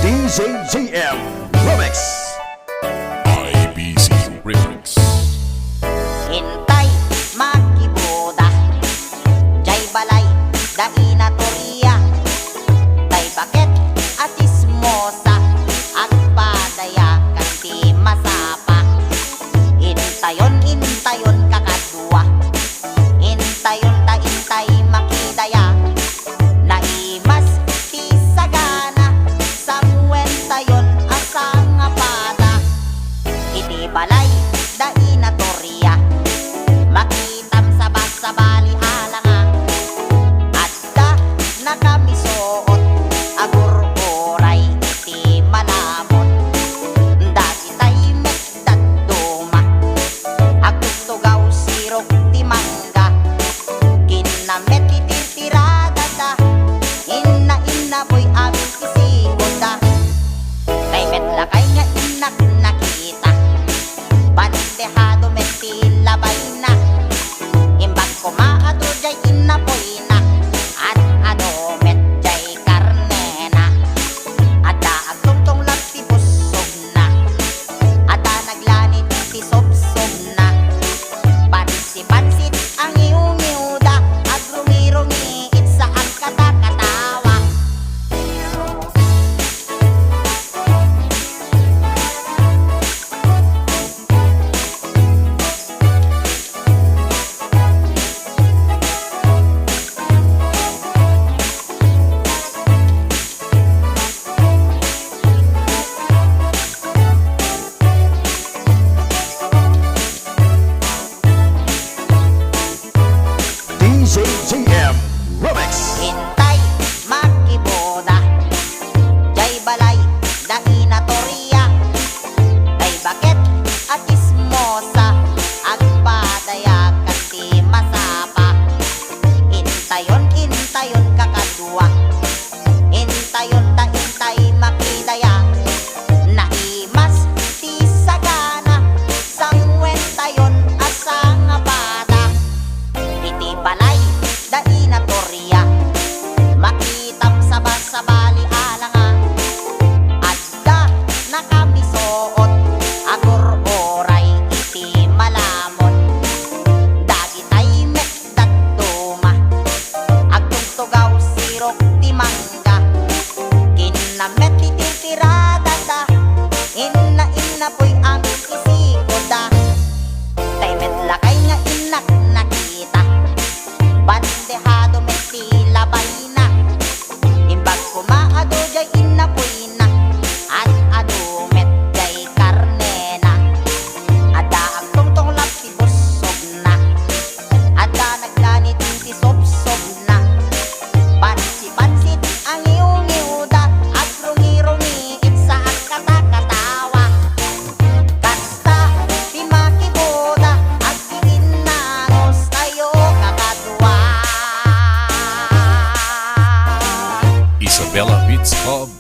DJGM Remix. IBC Remix. Hintay, makibuda, jay balay, daina toriya, tay bakit, atis mosa, agpadaya, kanti masapa. Intayon, kakadua, intayon ta intay makidaya, naimas, tisagana, samwen tayon, asang apada. Iti balay, daina toriya, makitam sa bali alanga, adda na kami suot, agur oray iti malamon, dagi tay meddat duma, agtugaw sirok ti mangga, kinamet iti tirada da, inna boy amin kisigoda, kay metlakay nga inak nakita, bandehado meti labay na, imbag kumaado jay inapoy na, at ano met jay karne na, ada agtungtong lang ti busog na, ada naglanit ti sobsob na, pansi-pansit ang iung-iuda, agrungi-rungi itsa ang katakatawa. DJGM Remix. Hintay, makiboda, jay balay, daina toriya, tay bakit, atis mosa, agpadaya, kanti masapa. Intayon, kakadua, intayon ta intay makidaya, naimas, tisagana, sangwen tayon, asang bata. Iti balay, daina toriya, makitam sa bali alanga, adda na kami suot, agur oray iti malamon, dagi tay meddat duma, agtugtugaw sirok ti mangga, kinamet iti tirada da, inna poy ang isikoda, tay medlakay nga inak nakita, bandehado meti labay na, imbag kumaado jay inapoy na, at ado met jay karne na, ada ang tungtong lang ti busog na, ada naglanit ti sobsob na, pansi-pansit ang iung-iuda, agrungi-rungi itsa ang katakatawa. Kasta ti makiboda, agkikinangos tayo kakadwa. Isabella Beats Hub